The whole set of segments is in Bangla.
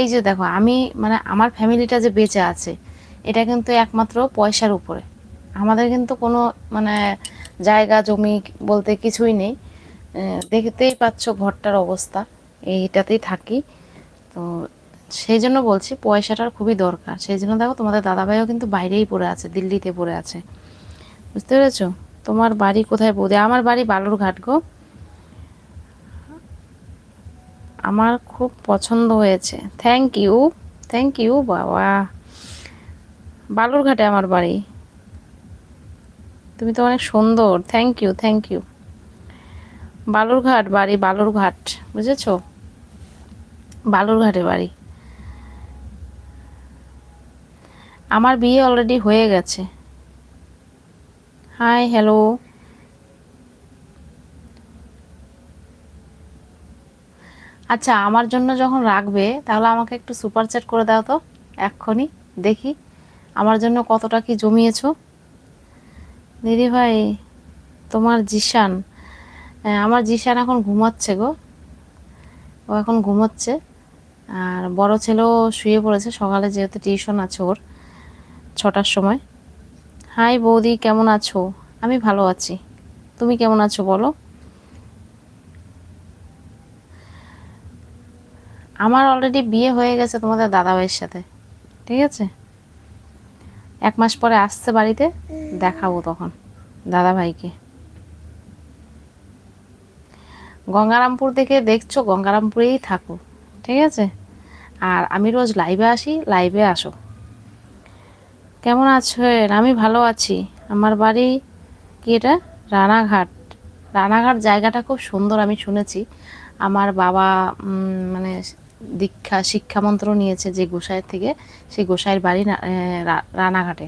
এই যে দেখো আমি মানে আমার ফ্যামিলিটা যে বেঁচে আছে এটা কিন্তু একমাত্র পয়সার উপরে। আমাদের কিন্তু কোনো মানে জায়গা জমি বলতে কিছুই নেই। দেখতেই পাচ্ছ ঘরটার অবস্থা, এইটাতেই থাকি। তো সেই জন্য বলছি পয়সাটার খুবই দরকার। সেই জন্য দেখো তোমাদের দাদাভাইও কিন্তু বাইরেই পড়ে আছে, দিল্লিতে পড়ে আছে। বুঝতে পেরেছো? তোমার বাড়ি কোথায় বৌদি? আমার বাড়ি বালুরঘাট গো। আমার খুব পছন্দ হয়েছে, থ্যাংক ইউ। থ্যাংক ইউ বাবা। বালুরঘাটে আমার বাড়ি। তুমি তো অনেক সুন্দর, thank you thank you. Balurghat বাড়ি, বালুরঘাট, বুঝেছো? বালুরঘাটে বাড়ি। আমার বিয়ে অলরেডি হয়ে গেছে। Hi hello. আচ্ছা, আমার জন্য যখন রাখবে তাহলে আমাকে একটু সুপার চ্যাট করে দাও তো এক্ষুনি, দেখি আমার জন্য কতটা কি জমিয়েছো। দিদি ভাই তোমার জিশান, আমার জিশান এখন ঘুমাচ্ছে গো। ও এখন ঘুমোচ্ছে। আর বড় ছেলেও শুয়ে পড়েছে, সকালে যেহেতু টিউশন আছে ওর 6টার সময়। হাই বৌদি, কেমন আছো? আমি ভালো আছি, তুমি কেমন আছো বলো? আমার অলরেডি বিয়ে হয়ে গেছে তোমাদের দাদাভাইয়ের সাথে, ঠিক আছে? 1 মাস পরে আসছে বাড়িতে, দেখাবো তখন দাদাভাইকে। গঙ্গারামপুর থেকে দেখছো, গঙ্গারামপুরেই থাকো, ঠিক আছে? আর আমি রোজ লাইভে আসি, লাইভে আসো। কেমন আছো? আমি ভালো আছি। আমার বাড়ি কি এটা? রানাঘাট। রানাঘাট জায়গাটা খুব সুন্দর, আমি শুনেছি। আমার বাবা মানে দীক্ষা শিক্ষামন্ত্র নিয়েছে যে গোসাইয়ের থেকে, সেই গোসাইয়ের বাড়ি রানাঘাটে।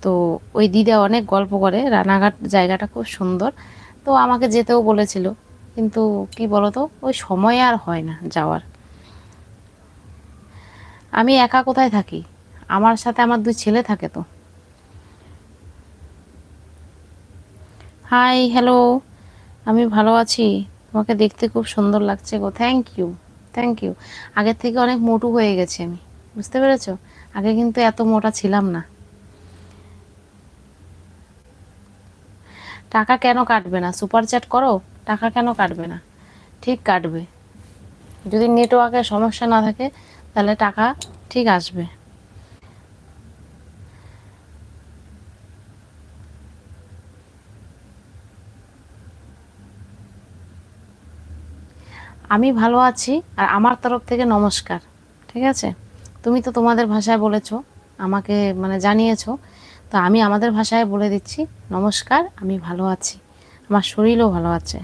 তো ওই দিদা অনেক গল্প করে, রানাঘাট জায়গাটা খুব সুন্দর। তো আমাকে যেতেও বলেছিল, কিন্তু কি বলতো ওই সময় আর হয় না যাওয়ার। আমি একা কোথায় থাকি, আমার সাথে আমার 2 ছেলে থাকে তো। Hi hello. আমি ভালো আছি, তোমাকে দেখতে খুব সুন্দর লাগছে গো, থ্যাংক ইউ থ্যাংক ইউ। আগের থেকে অনেক মোটু হয়ে গেছি আমি, বুঝতে পেরেছো? আগে কিন্তু এত মোটা ছিলাম না। টাকা কেন কাটবে না? সুপার চ্যাট করো, টাকা কেন কাটবে না? ঠিক কাটবে। যদি নেটওয়ার্কের সমস্যা না থাকে তাহলে টাকা ঠিক আসবে। আমি ভালো আছি, আর আমার তরফ থেকে নমস্কার, ঠিক আছে? তুমি তো তোমাদের ভাষায় বলেছো, আমাকে মানে জানিয়েছো, তো আমি আমাদের ভাষায় বলে দিচ্ছি, নমস্কার, আমি ভালো আছি, আমার শরীরও ভালো আছে।